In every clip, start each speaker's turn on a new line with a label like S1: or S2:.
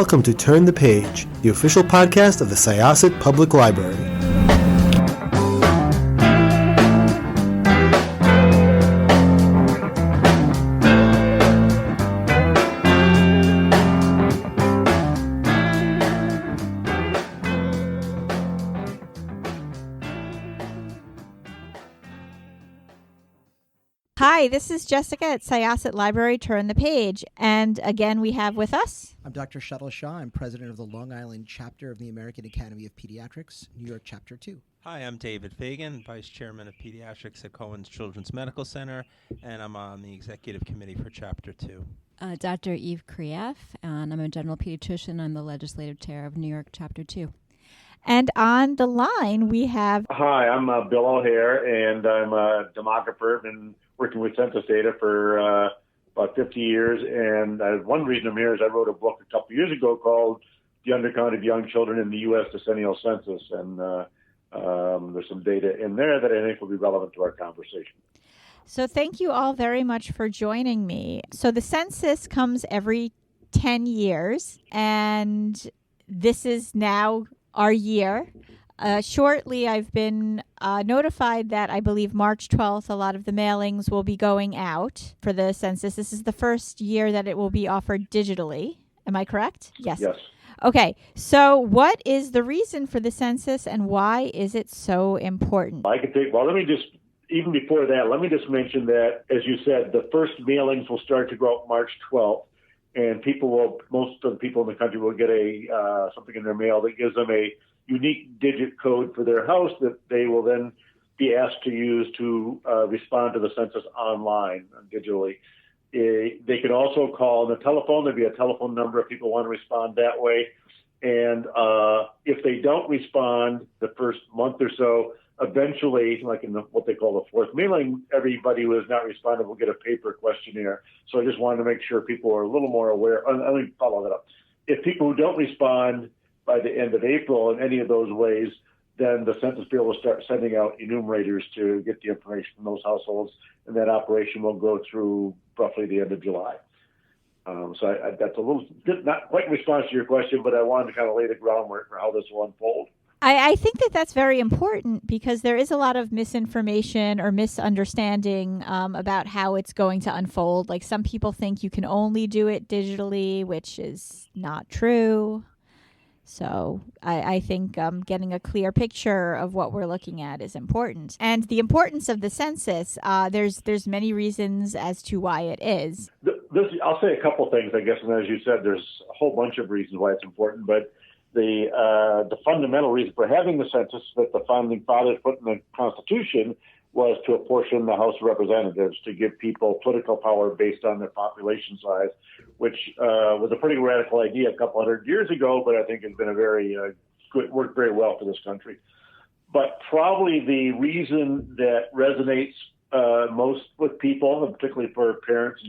S1: Welcome to Turn the Page, the official podcast of the Syosset Public Library.
S2: Hi, this is Jessica at Syosset Library, Turn the Page. And again, we have with us...
S3: I'm Dr. Shuttle Shah. I'm president of the Long Island chapter of the American Academy of Pediatrics, New York Chapter 2.
S4: Hi, I'm David Fagan, Vice Chairman of Pediatrics at Cohen's Children's Medical Center, and I'm on the Executive Committee for Chapter 2.
S5: Dr. Eve Krief, and I'm a general pediatrician. I'm the Legislative Chair of New York Chapter 2.
S2: And on the line, we have...
S6: Hi, I'm Bill O'Hare, and I'm a demographer. I've been working with census data for about 50 years, and one reason I'm here is I wrote a book a couple years ago called The Undercount of Young Children in the U.S. Decennial Census, and there's some data in there that I think will be relevant to our conversation.
S2: So thank you all very much for joining me. So the census comes every 10 years, and this is now our year. Shortly, I've been notified that I believe March 12th, a lot of the mailings will be going out for the census. This is the first year that it will be offered digitally. Am I correct? Yes.
S6: Yes.
S2: Okay. So what is the reason for the census and why is it so important?
S6: Even before that, let me just mention that, as you said, the first mailings will start to go out March 12th. And most of the people in the country will get something in their mail that gives them a unique digit code for their house that they will then be asked to use to respond to the census online, digitally. They can also call on the telephone. There'll be a telephone number if people want to respond that way. And if they don't respond the first month or so, eventually, like in what they call the fourth mailing, everybody who has not responded will get a paper questionnaire. So I just wanted to make sure people are a little more aware. Let me follow that up. If people who don't respond by the end of April in any of those ways, then the Census Bureau will start sending out enumerators to get the information from those households, and that operation will go through roughly the end of July. So that's a little, not quite in response to your question, but I wanted to kind of lay the groundwork for how this will unfold.
S2: I think that that's very important because there is a lot of misinformation or misunderstanding about how it's going to unfold. Like some people think you can only do it digitally, which is not true. So I think getting a clear picture of what we're looking at is important. And the importance of the census, there's many reasons as to why it is.
S6: I'll say a couple things, I guess, and as you said, there's a whole bunch of reasons why it's important, but the fundamental reason for having the census that the founding fathers put in the Constitution was to apportion the House of Representatives to give people political power based on their population size, which was a pretty radical idea a couple hundred years ago, but I think has been a very worked very well for this country. But probably the reason that resonates most with people, and particularly for parents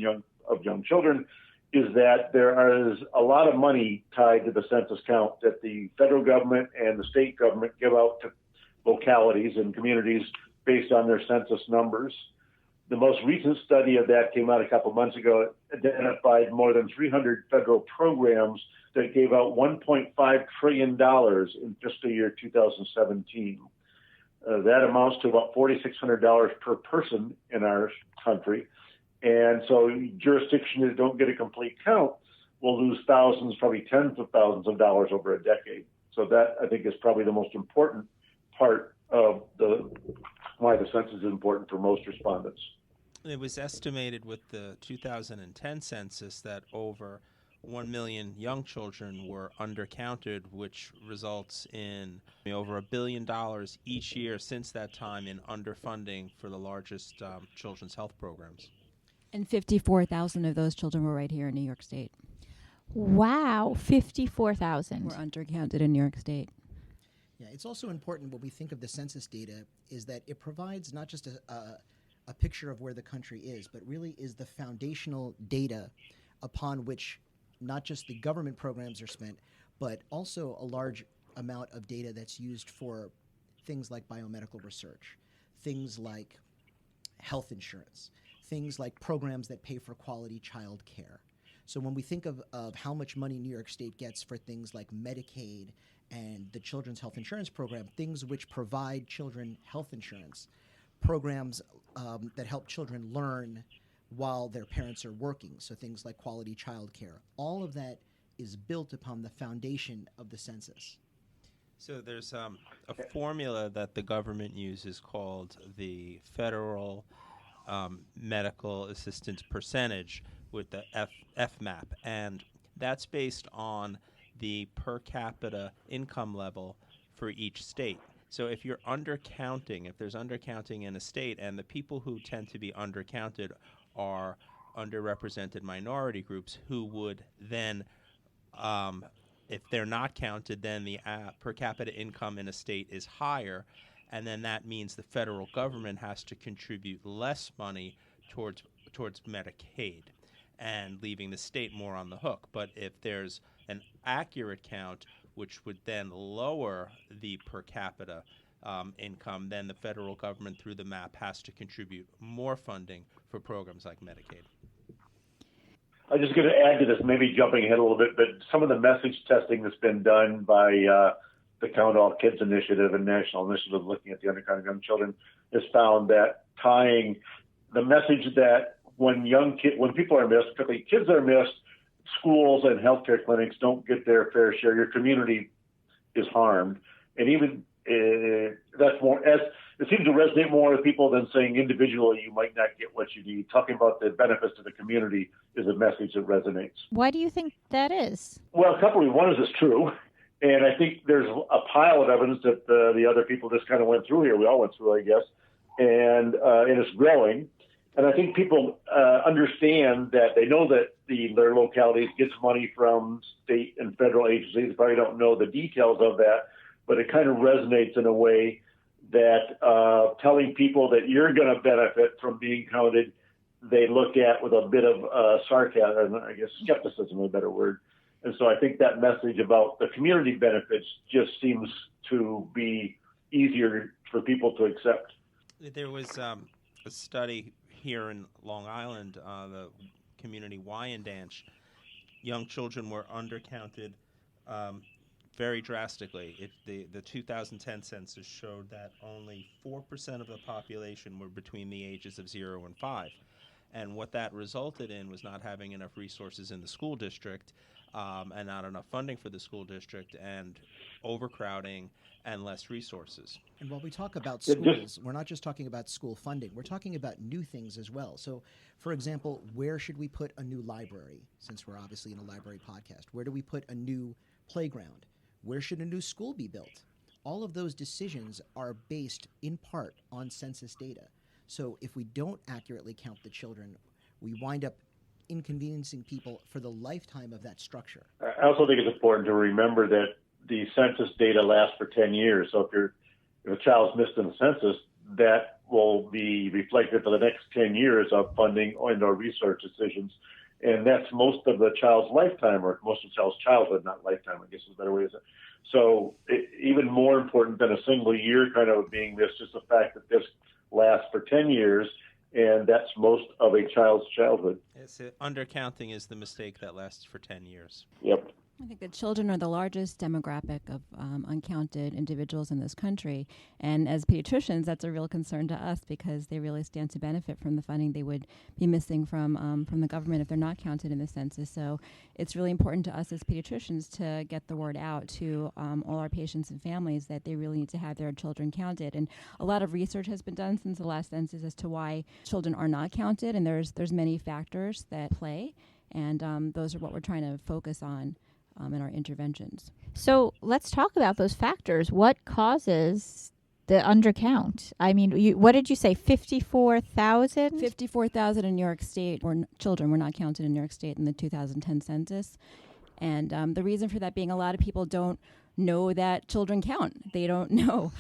S6: of young children, is that there is a lot of money tied to the census count that the federal government and the state government give out to localities and communities based on their census numbers. The most recent study of that came out a couple months ago. It identified more than 300 federal programs that gave out $1.5 trillion in fiscal year 2017. That amounts to about $4,600 per person in our country. And so jurisdictions that don't get a complete count will lose thousands, probably tens of thousands of dollars over a decade. So that, I think, is probably the most important part of why the census is important for most respondents.
S4: It was estimated with the 2010 census that over 1 million young children were undercounted, which results in over $1 billion each year since that time in underfunding for the largest children's health programs.
S5: And 54,000 of those children were right here in New York State.
S2: Wow, 54,000.
S5: Were undercounted in New York State.
S3: Yeah, it's also important when we think of the census data is that it provides not just a picture of where the country is, but really is the foundational data upon which not just the government programs are spent, but also a large amount of data that's used for things like biomedical research, things like health insurance, things like programs that pay for quality child care. So when we think of how much money New York State gets for things like Medicaid and the Children's Health Insurance Program, things which provide children health insurance, programs that help children learn while their parents are working, so things like quality childcare, all of that is built upon the foundation of the census.
S4: So there's a formula that the government uses called the Federal Medical Assistance Percentage with the FMAP, and that's based on the per capita income level for each state. So if you're undercounting, if there's undercounting in a state, and the people who tend to be undercounted are underrepresented minority groups who would then if they're not counted, then the per capita income in a state is higher, and then that means the federal government has to contribute less money towards Medicaid and leaving the state more on the hook. But if there's an accurate count, which would then lower the per capita income, then the federal government through the MAP has to contribute more funding for programs like Medicaid.
S6: I'm just going to add to this, maybe jumping ahead a little bit, but some of the message testing that's been done by the Count All Kids Initiative and National Initiative looking at the undercounted of young children has found that tying the message that when people are missed, particularly kids are missed, schools and healthcare clinics don't get their fair share, your community is harmed. And even that's more, as it seems to resonate more with people than saying individually you might not get what you need. Talking about the benefits to the community is a message that resonates.
S2: Why do you think that is?
S6: Well, a couple of reasons. One is it's true. And I think there's a pile of evidence that the other people just kind of went through here. We all went through, I guess. And it's growing. And I think people understand that they know that their localities gets money from state and federal agencies. They probably don't know the details of that, but it kind of resonates in a way that telling people that you're going to benefit from being counted, they look at with a bit of sarcasm, I guess skepticism is a better word. And so I think that message about the community benefits just seems to be easier for people to accept.
S4: There was a study here in Long Island, the community Wyandanch. Young children were undercounted very drastically. The 2010 census showed that only 4% of the population were between the ages of 0 and 5. And what that resulted in was not having enough resources in the school district and not enough funding for the school district and overcrowding and less resources.
S3: And while we talk about schools, we're not just talking about school funding. We're talking about new things as well. So, for example, where should we put a new library, since we're obviously in a library podcast? Where do we put a new playground? Where should a new school be built? All of those decisions are based in part on census data. So if we don't accurately count the children, we wind up inconveniencing people for the lifetime of that structure.
S6: I also think it's important to remember that the census data lasts for 10 years. So if a child's missed in the census, that will be reflected for the next 10 years of funding and/or research decisions. And that's most of the child's lifetime, or most of the child's childhood, not lifetime, I guess is a better way to say it. So even more important than a single year kind of being missed is the fact that this lasts for 10 years, and that's most of a child's childhood.
S4: Yes, undercounting is the mistake that lasts for 10 years.
S6: Yep.
S5: I think that children are the largest demographic of uncounted individuals in this country. And as pediatricians, that's a real concern to us because they really stand to benefit from the funding they would be missing from the government if they're not counted in the census. So it's really important to us as pediatricians to get the word out to all our patients and families that they really need to have their children counted. And a lot of research has been done since the last census as to why children are not counted, and there's many factors that play, and those are what we're trying to focus on in our interventions.
S2: So let's talk about those factors. What causes the undercount? I mean, what did you say, 54,000?
S5: 54,000 in New York State, children were not counted in New York State in the 2010 census. And the reason for that being a lot of people don't know that children count. They don't know,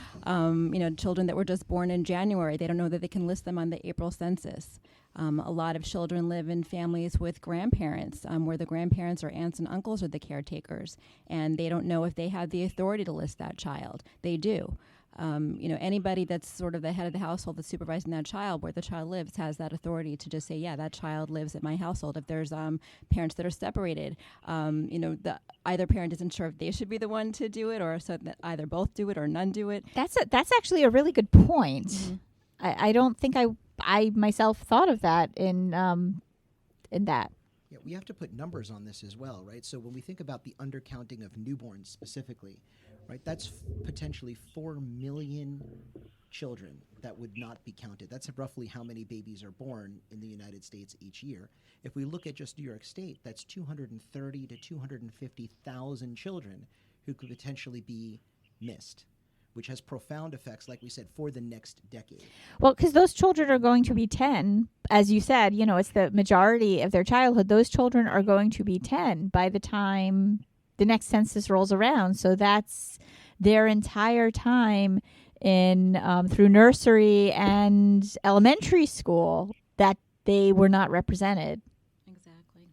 S5: children that were just born in January, they don't know that they can list them on the April census. A lot of children live in families with grandparents, where the grandparents or aunts and uncles are the caretakers, and they don't know if they have the authority to list that child. They do. Anybody that's sort of the head of the household that's supervising that child, where the child lives, has that authority to just say, yeah, that child lives at my household. If there's parents that are separated, the either parent isn't sure if they should be the one to do it, or so that either both do it or none do it.
S2: That's actually a really good point.
S5: Mm-hmm.
S2: I don't think I myself thought of that in that.
S3: Yeah, we have to put numbers on this as well, right? So when we think about the undercounting of newborns specifically, right, that's potentially 4 million children that would not be counted. That's roughly how many babies are born in the United States each year. If we look at just New York State, that's 230 to 250,000 children who could potentially be missed, which has profound effects, like we said, for the next decade.
S2: Well, because those children are going to be 10, as you said, it's the majority of their childhood. Those children are going to be 10 by the time the next census rolls around. So that's their entire time in through nursery and elementary school that they were not represented.
S5: Exactly.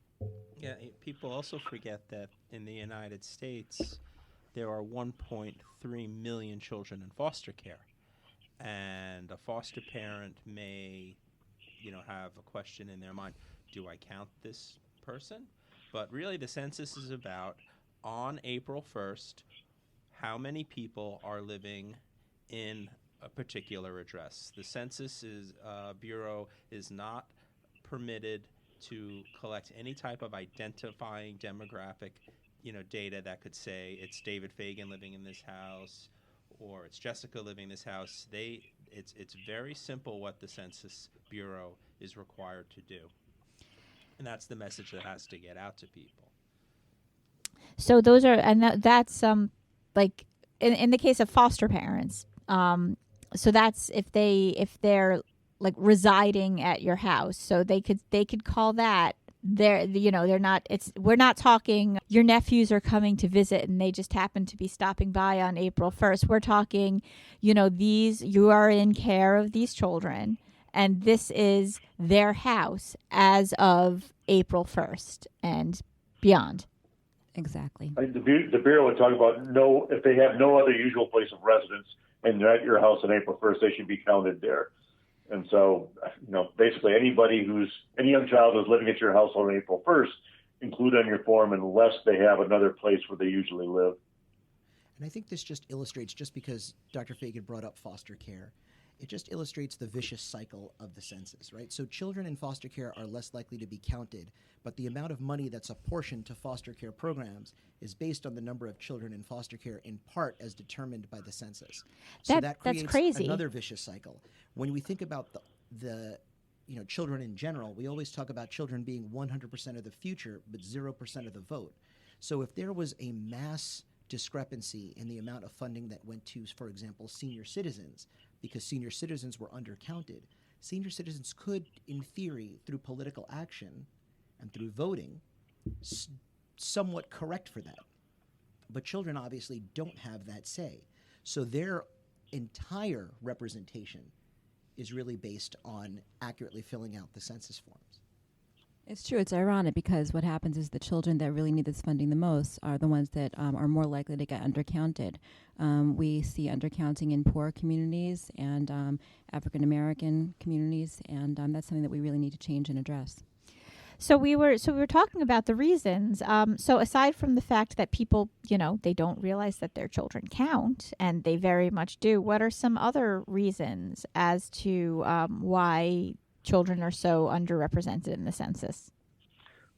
S4: Yeah, people also forget that in the United States, there are 1.3 million children in foster care. And a foster parent may, have a question in their mind, do I count this person? But really the census is about, on April 1st, how many people are living in a particular address. The Census Bureau is not permitted to collect any type of identifying demographic data that could say it's David Fagan living in this house or it's Jessica living in this house. It's very simple what the Census Bureau is required to do. And that's the message that has to get out to people.
S2: So those are, and that's like in the case of foster parents. So that's if they're like residing at your house. So they could call that. They're not. We're not talking. Your nephews are coming to visit, and they just happen to be stopping by on April 1st. We're talking. You are in care of these children, and this is their house as of April 1st and beyond.
S5: Exactly.
S6: The Bureau would talk about if they have no other usual place of residence and they're at your house on April 1st, they should be counted there. And so, basically any young child who's living at your household on April 1st, include on your form unless they have another place where they usually live.
S3: And I think this just illustrates, just because Dr. Fagan brought up foster care, it just illustrates the vicious cycle of the census, right? So children in foster care are less likely to be counted, but the amount of money that's apportioned to foster care programs is based on the number of children in foster care, in part as determined by the census. So that creates
S2: that's crazy.
S3: Another vicious cycle. When we think about the children in general, we always talk about children being 100% of the future, but 0% of the vote. So if there was a mass discrepancy in the amount of funding that went to, for example, senior citizens, because senior citizens were undercounted, senior citizens could, in theory, through political action and through voting, somewhat correct for that. But children obviously don't have that say. So their entire representation is really based on accurately filling out the census forms.
S5: It's true. It's ironic because what happens is the children that really need this funding the most are the ones that are more likely to get undercounted. We see undercounting in poor communities and African American communities, and that's something that we really need to change and address.
S2: So we were talking about the reasons. So aside from the fact that people, they don't realize that their children count, and they very much do, what are some other reasons as to why children are so underrepresented in the census?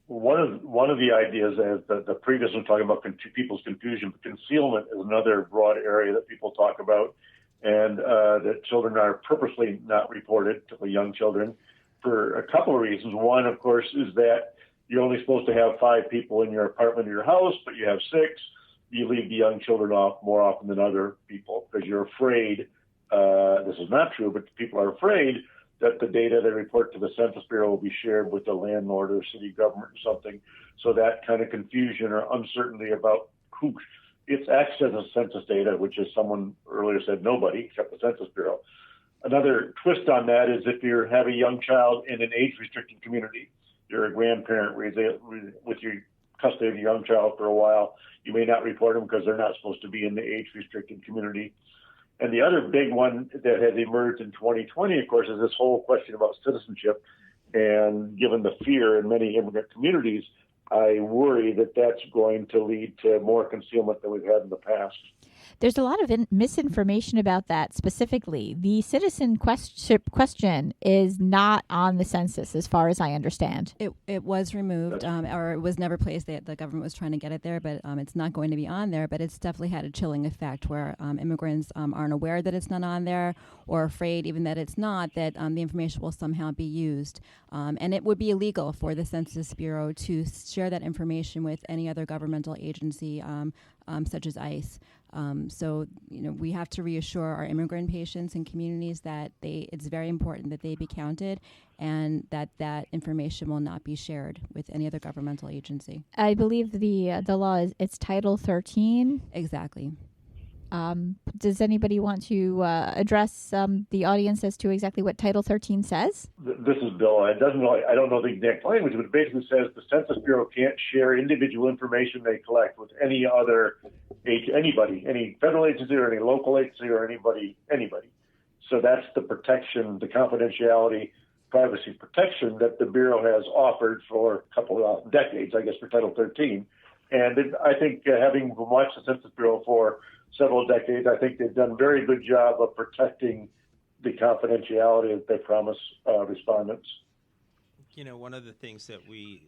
S6: One of the ideas, as the previous one talking about people's confusion, concealment is another broad area that people talk about, and that children are purposely not reported, particularly young children, for a couple of reasons. One, of course, is that you're only supposed to have 5 people in your apartment or your house, but you have 6. You leave the young children off more often than other people because you're afraid. This is not true, but people are afraid that the data they report to the Census Bureau will be shared with the landlord or city government or something. So that kind of confusion or uncertainty about who gets access to census data, which is someone earlier said nobody except the Census Bureau. Another twist on that is if you have a young child in an age-restricted community, you're a grandparent with your custody of a young child for a while, you may not report them because they're not supposed to be in the age-restricted community. And the other big one that has emerged in 2020, of course, is this whole question about citizenship. And given the fear in many immigrant communities, I worry that that's going to lead to more concealment than we've had in the past.
S2: There's a lot of misinformation about that specifically. The citizen question is not on the census, as far as I understand.
S5: It was removed, or it was never placed. The government was trying to get it there, but it's not going to be on there. But it's definitely had a chilling effect where immigrants aren't aware that it's not on there, or afraid even that it's not, that the information will somehow be used. And it would be illegal for the Census Bureau to share that information with any other governmental agency, such as ICE. So, we have to reassure our immigrant patients and communities that it's very important that they be counted and that information will not be shared with any other governmental agency.
S2: I believe the law it's Title 13.
S5: Exactly.
S2: Does anybody want to address the audience as to exactly what Title 13 says?
S6: This is Bill. I don't know the exact language, but it basically says the Census Bureau can't share individual information they collect with any other anybody, any federal agency or any local agency or anybody. So that's the protection, the confidentiality, privacy protection that the Bureau has offered for a couple of decades, I guess, for Title 13. And I think having watched the Census Bureau for several decades, I think they've done a very good job of protecting the confidentiality that they promise respondents.
S4: One of the things that we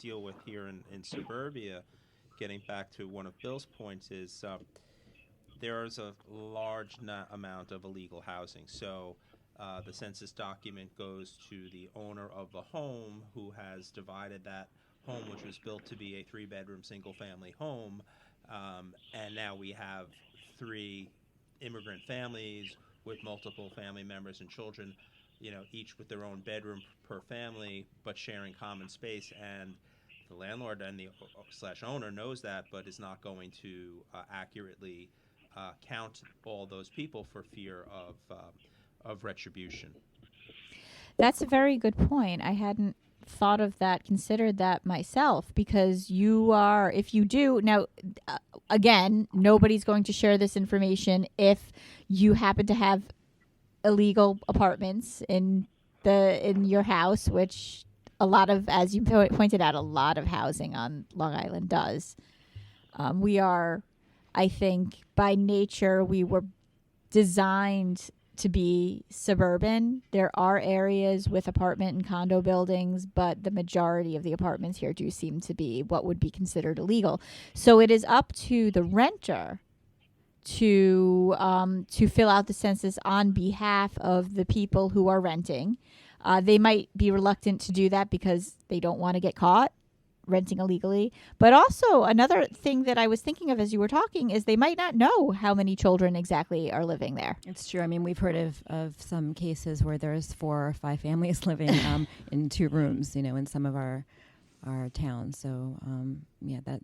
S4: deal with here in suburbia, getting back to one of Bill's points, is there is a large amount of illegal housing. So the census document goes to the owner of the home who has divided that home, which was built to be a 3-bedroom single-family home. And now we have 3 immigrant families with multiple family members and children, each with their own bedroom per family, but sharing common space. And the landlord and the /owner knows that, but is not going to accurately count all those people for fear of retribution.
S2: That's a very good point. I hadn't thought of that, considered that myself, because if you do, now, again, nobody's going to share this information if you happen to have illegal apartments in your house, which a lot of, as you pointed out, a lot of housing on Long Island does. We are, I think, by nature, we were designed to be suburban. There are areas with apartment and condo buildings, but the majority of the apartments here do seem to be what would be considered illegal. So it is up to the renter to fill out the census on behalf of the people who are renting. They might be reluctant to do that because they don't want to get caught renting illegally. But also another thing that I was thinking of as you were talking is they might not know how many children exactly are living there.
S5: It's true. I mean, we've heard of some cases where there's 4 or 5 families living in 2 rooms, in some of our towns. So,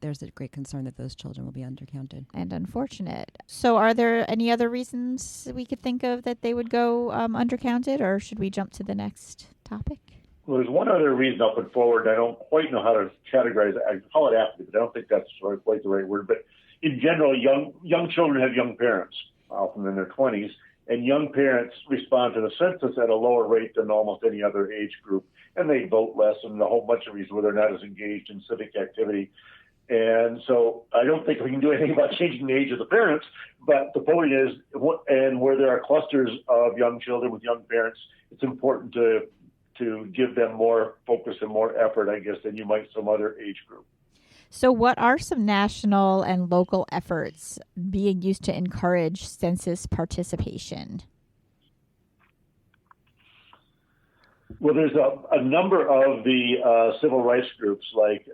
S5: there's a great concern that those children will be undercounted.
S2: And unfortunate. So are there any other reasons we could think of that they would go undercounted, or should we jump to the next topic?
S6: Well, there's one other reason I'll put forward. I don't quite know how to categorize it. I call it apathy, but I don't think that's quite the right word. But in general, young children have young parents, often in their 20s, and young parents respond to the census at a lower rate than almost any other age group, and they vote less, and a whole bunch of reasons where they're not as engaged in civic activity. And so I don't think we can do anything about changing the age of the parents, but the point is, and where there are clusters of young children with young parents, it's important to give them more focus and more effort, I guess, than you might some other age group.
S2: So what are some national and local efforts being used to encourage census participation?
S6: Well, there's a number of the civil rights groups like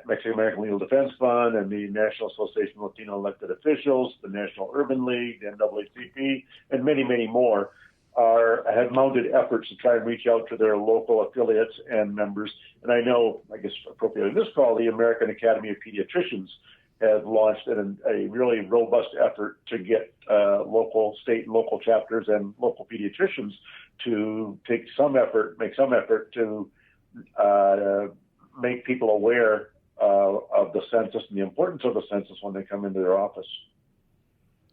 S6: Mexican American Legal Defense Fund and the National Association of Latino Elected Officials, the National Urban League, the NAACP, and many, many more have mounted efforts to try and reach out to their local affiliates and members. And I know, I guess appropriately in this call, the American Academy of Pediatricians have launched a really robust effort to get local, state, and local chapters and local pediatricians to make some effort to make people aware of the census and the importance of the census when they come into their office.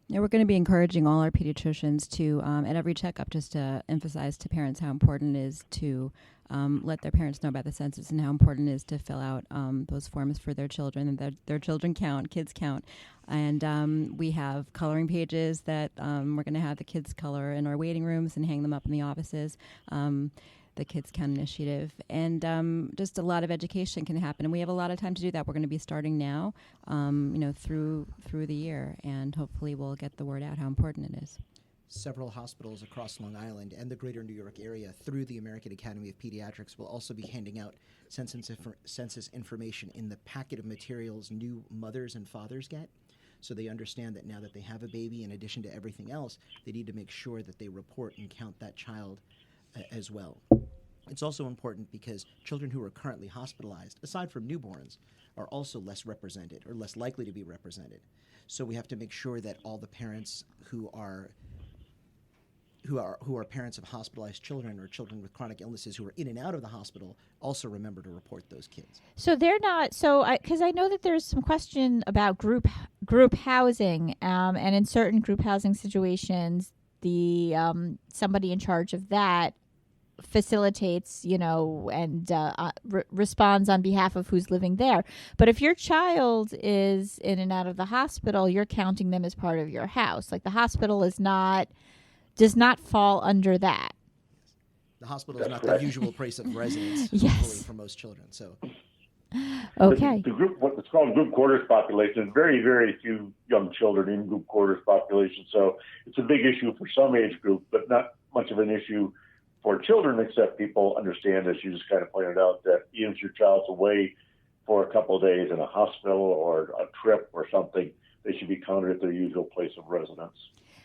S5: Yeah, we're going to be encouraging all our pediatricians to, at every checkup, just to emphasize to parents how important it is to let their parents know about the census and how important it is to fill out those forms for their children, and their children count, kids count. And we have coloring pages that we're going to have the kids color in our waiting rooms and hang them up in the offices. The Kids Count Initiative, and just a lot of education can happen, and we have a lot of time to do that. We're going to be starting now, through the year, and hopefully we'll get the word out how important it is.
S3: Several hospitals across Long Island and the greater New York area, through the American Academy of Pediatrics, will also be handing out census information in the packet of materials new mothers and fathers get. So they understand that now that they have a baby, in addition to everything else, they need to make sure that they report and count that child as well. It's also important because children who are currently hospitalized, aside from newborns, are also less represented or less likely to be represented. So we have to make sure that all the parents who are parents of hospitalized children or children with chronic illnesses who are in and out of the hospital also remember to report those kids.
S2: So they're not. So because I know that there's some question about group housing, and in certain group housing situations, the somebody in charge of that facilitates, and responds on behalf of who's living there. But if your child is in and out of the hospital, you're counting them as part of your house. Like the hospital does not fall under that.
S3: The hospital is not the usual place of residence
S2: Yes.
S3: for most children. So,
S2: okay.
S6: The group, what's called group quarters population, is very, very few young children in group quarters population. So it's a big issue for some age group, but not much of an issue for children, except people understand, as you just kind of pointed out, that even if your child's away for a couple of days in a hospital or a trip or something, they should be counted at their usual place of residence.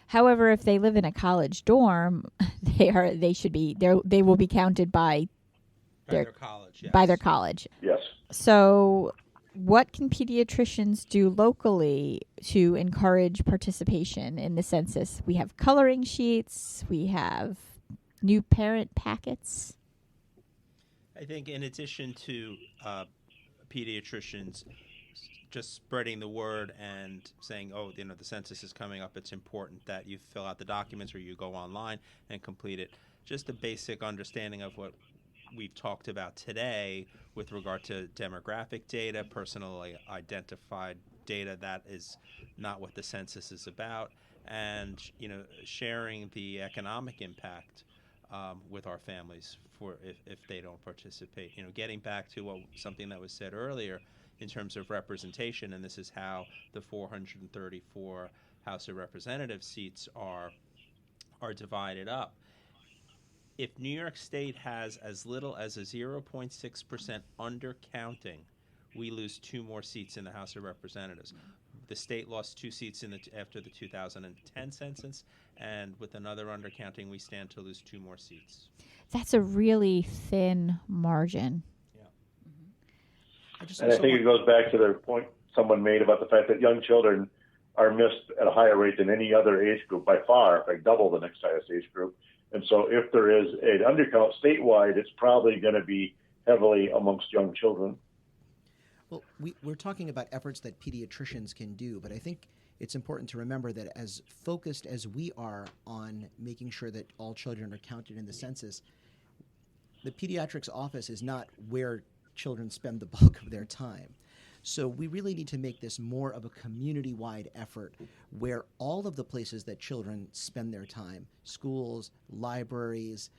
S2: However, if they live in a college dorm, they will be counted by
S4: Their college, yes.
S2: by their college.
S6: Yes.
S2: So what can pediatricians do locally to encourage participation in the census? We have coloring sheets. We have new parent packets.
S4: I think in addition to pediatricians just spreading the word and saying, the census is coming up, it's important that you fill out the documents or you go online and complete it. Just a basic understanding of what we've talked about today with regard to demographic data, personally identified data, that is not what the census is about, and sharing the economic impact with our families for if they don't participate. Getting back to something that was said earlier in terms of representation, and this is how the 434 House of Representatives seats are divided up. If New York State has as little as a 0.6% undercounting, we lose 2 more seats in the House of Representatives. The state lost 2 seats after the 2010 census, and with another undercounting, we stand to lose 2 more seats.
S2: That's a really thin margin.
S4: Yeah.
S6: And I think it goes back to the point someone made about the fact that young children are missed at a higher rate than any other age group by far, like double the next highest age group. And so if there is an undercount statewide, it's probably going to be heavily amongst young children.
S3: Well, we're talking about efforts that pediatricians can do, but I think it's important to remember that as focused as we are on making sure that all children are counted in the census, the pediatrics office is not where children spend the bulk of their time. So we really need to make this more of a community-wide effort where all of the places that children spend their time, schools, libraries,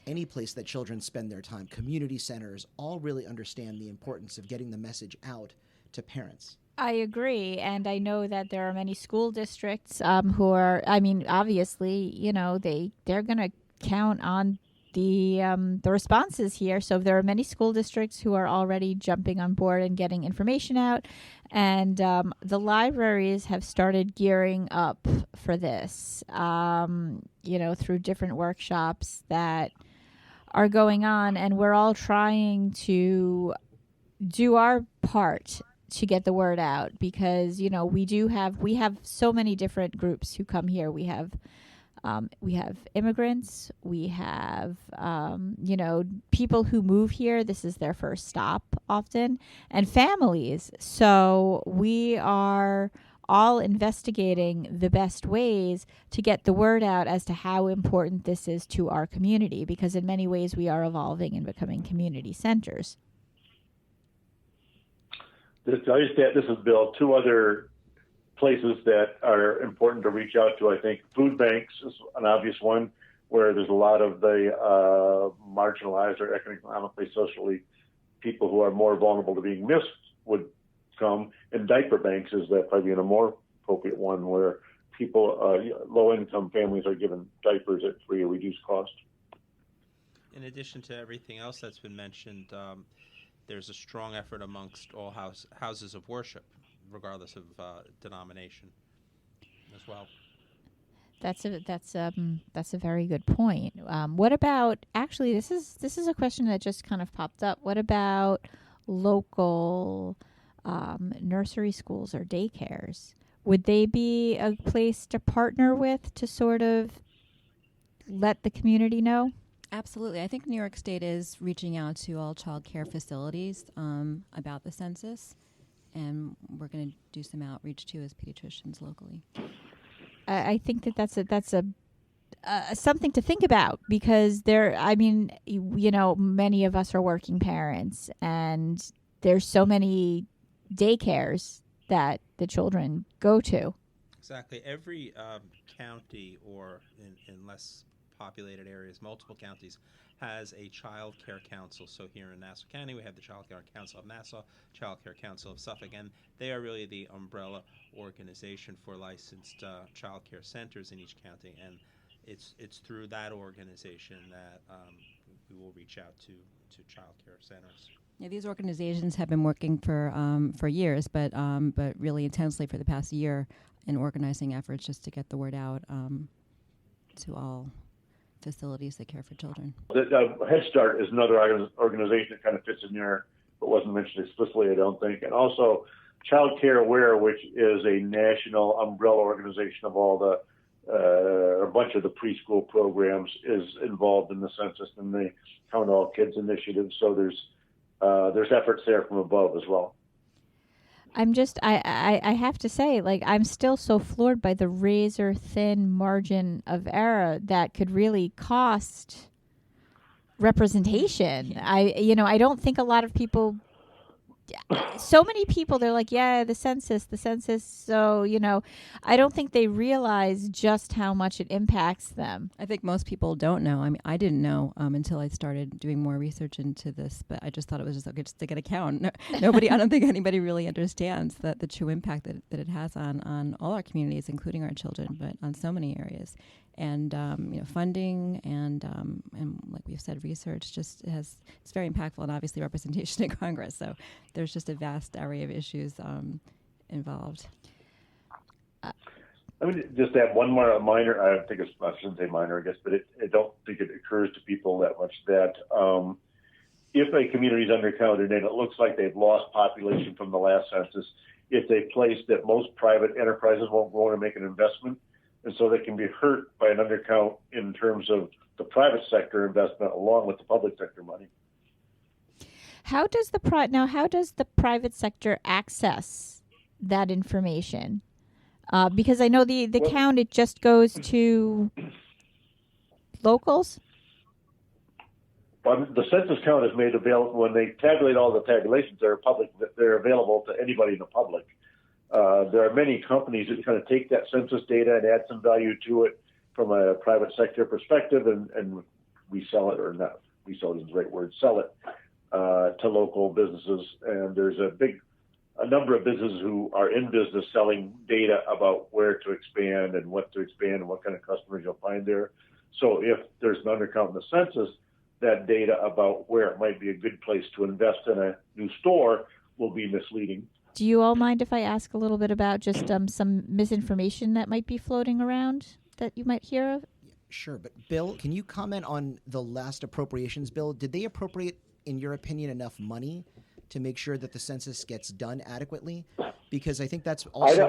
S3: any place that children spend their time, community centers, all really understand the importance of getting the message out to parents.
S2: I agree, and I know that there are many school districts who are, obviously, they're going to count on the responses here. So there are many school districts who are already jumping on board and getting information out, and the libraries have started gearing up for this, through different workshops that are going on, and we're all trying to do our part to get the word out because we have so many different groups who come here. We have immigrants, we have people who move here. This is their first stop often, and families. So we are all investigating the best ways to get the word out as to how important this is to our community, because in many ways we are evolving and becoming community centers.
S6: This is Bill. Two other places that are important to reach out to, I think. Food banks is an obvious one, where there's a lot of the marginalized or economically, socially people who are more vulnerable to being missed would come. And diaper banks is probably a more appropriate one, where people, low-income families, are given diapers at free or reduced cost.
S4: In addition to everything else that's been mentioned, there's a strong effort amongst all houses of worship, regardless of denomination, as well.
S2: That's a very good point. What about, actually, this is a question that just kind of popped up. What about local nursery schools or daycares? Would they be a place to partner with to sort of let the community know?
S5: Absolutely. I think New York State is reaching out to all child care facilities about the census, and we're going to do some outreach too as pediatricians locally.
S2: I think that's something to think about, because many of us are working parents, and there's so many daycares that the children go to.
S4: Exactly. Every county, or in less populated areas, multiple counties, has a child care council. So here in Nassau County, we have the Child Care Council of Nassau, Child Care Council of Suffolk, and they are really the umbrella organization for licensed child care centers in each county. And it's through that organization that we will reach out to child care centers.
S5: Yeah, these organizations have been working for years, but really intensely for the past year in organizing efforts just to get the word out to all facilities that care for children.
S6: Head Start is another organization that kind of fits in there, but wasn't mentioned explicitly, I don't think. And also Child Care Aware, which is a national umbrella organization of all a bunch of the preschool programs, is involved in the census and the Count All Kids initiative. So there's efforts there from above as well.
S2: I have to say, I'm still so floored by the razor thin margin of error that could really cost representation. I don't think a lot of people, so many people, they're like, yeah, the census. So, I don't think they realize just how much it impacts them.
S5: I think most people don't know. I mean, I didn't know until I started doing more research into this, but I just thought it was just okay just to get a count. Nobody, I don't think anybody really understands the true impact that it has on all our communities, including our children, but on so many areas. And funding and like we've said, research it's very impactful, and obviously representation in Congress. So there's just a vast array of issues involved.
S6: Let me just add one more minor. I shouldn't say minor, I guess, but I don't think it occurs to people that much that if a community is undercounted and it looks like they've lost population from the last census, it's a place that most private enterprises won't want to make an investment. And so they can be hurt by an undercount in terms of the private sector investment along with the public sector money.
S2: How does the private sector access that information? Because I know the count, it just goes to locals.
S6: Well, the census count is made available when they tabulate all the tabulations. They're available to anybody in the public. There are many companies that kind of take that census data and add some value to it from a private sector perspective and resell it, or not resell is the right word, sell it to local businesses. And there's a number of businesses who are in business selling data about where to expand and what to expand and what kind of customers you'll find there. So if there's an undercount in the census, that data about where it might be a good place to invest in a new store will be misleading.
S2: Do you all mind if I ask a little bit about just some misinformation that might be floating around that you might hear of?
S3: Sure, but Bill, can you comment on the last appropriations bill? Did they appropriate, in your opinion, enough money to make sure that the census gets done adequately? Because I think that's also...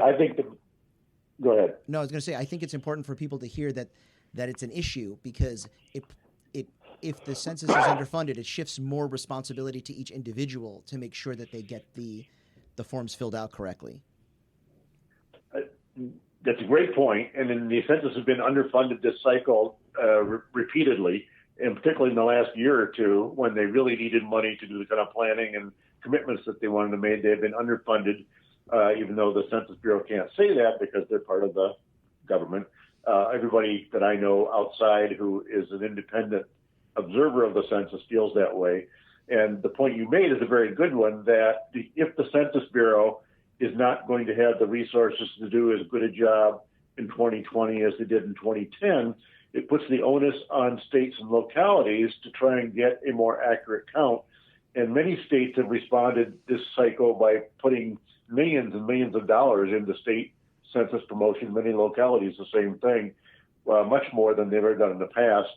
S6: Go ahead.
S3: No, I was going to say, I think it's important for people to hear that it's an issue, because if the census is underfunded, it shifts more responsibility to each individual to make sure that they get the forms filled out correctly.
S6: that's a great point. And then the census has been underfunded this cycle repeatedly, and particularly in the last year or two, when they really needed money to do the kind of planning and commitments that they wanted to make. They've been underfunded, even though the Census Bureau can't say that because they're part of the government. Everybody that I know outside who is an independent observer of the census feels that way. And the point you made is a very good one, that if the Census Bureau is not going to have the resources to do as good a job in 2020 as they did in 2010, it puts the onus on states and localities to try and get a more accurate count. And many states have responded this cycle by putting millions and millions of dollars into state census promotion. Many localities the same thing, much more than they've ever done in the past.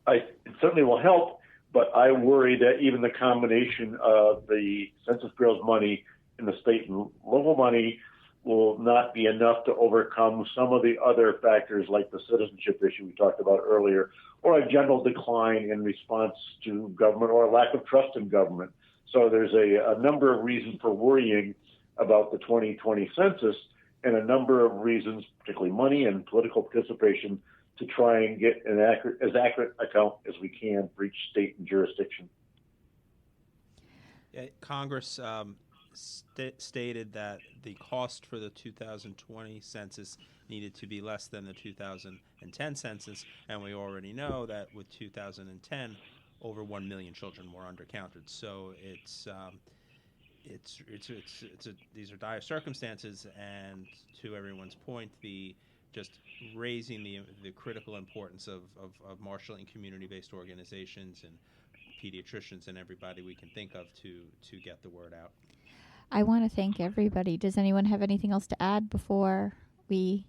S6: It certainly will help, but I worry that even the combination of the Census Bureau's money and the state and local money will not be enough to overcome some of the other factors like the citizenship issue we talked about earlier, or a general decline in response to government or a lack of trust in government. So there's a number of reasons for worrying about the 2020 census, and a number of reasons, particularly money and political participation, to try and get as accurate account as we can for each state and jurisdiction.
S4: Congress stated that the cost for the 2020 census needed to be less than the 2010 census, and we already know that with 2010, over 1 million children were undercounted. So these are dire circumstances, and to everyone's point, just raising the critical importance of marshaling community-based organizations and pediatricians and everybody we can think of to get the word out.
S2: I want to thank everybody. Does anyone have anything else to add before we...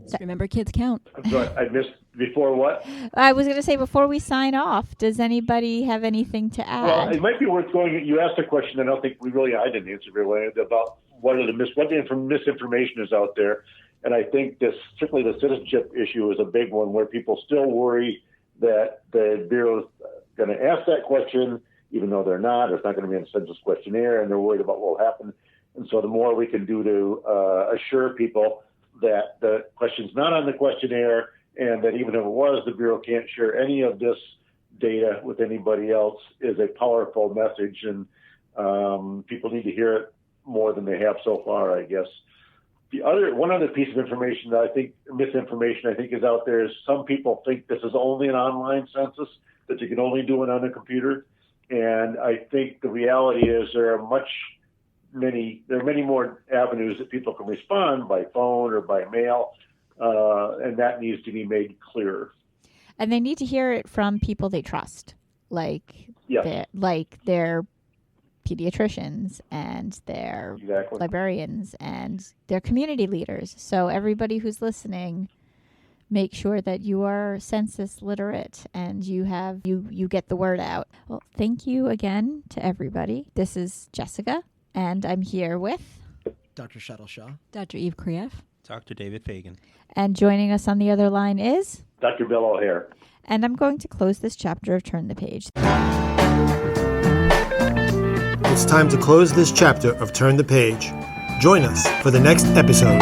S5: Just remember, kids count.
S6: I'm sorry, I missed before what?
S2: I was going to say, before we sign off, does anybody have anything to add?
S6: Well, it might be worth going. You asked a question, and I don't think I didn't answer very well, about what misinformation is out there. And I think particularly the citizenship issue is a big one, where people still worry that the Bureau is going to ask that question, even though they're not. It's not going to be in the census questionnaire, and they're worried about what will happen. And so the more we can do to assure people that the question's not on the questionnaire, and that even if it was, the Bureau can't share any of this data with anybody else, is a powerful message. And people need to hear it more than they have so far, I guess. One other piece of information that misinformation I think is out there, is some people think this is only an online census, that you can only do it on a computer. And I think the reality is there are many more avenues that people can respond, by phone or by mail, and that needs to be made clearer.
S2: And they need to hear it from people they trust, like their pediatricians and their librarians and their community leaders. So everybody who's listening, make sure that you are census literate and you get the word out. Well, thank you again to everybody. This is Jessica, and I'm here with
S3: Dr. Shuttleshaw,
S5: Dr. Eve Krief,
S4: Dr. David Fagan.
S2: And joining us on the other line is
S6: Dr. Bill O'Hare.
S2: And I'm going to close this chapter of Turn the Page.
S1: It's time to close this chapter of Turn the Page. Join us for the next episode.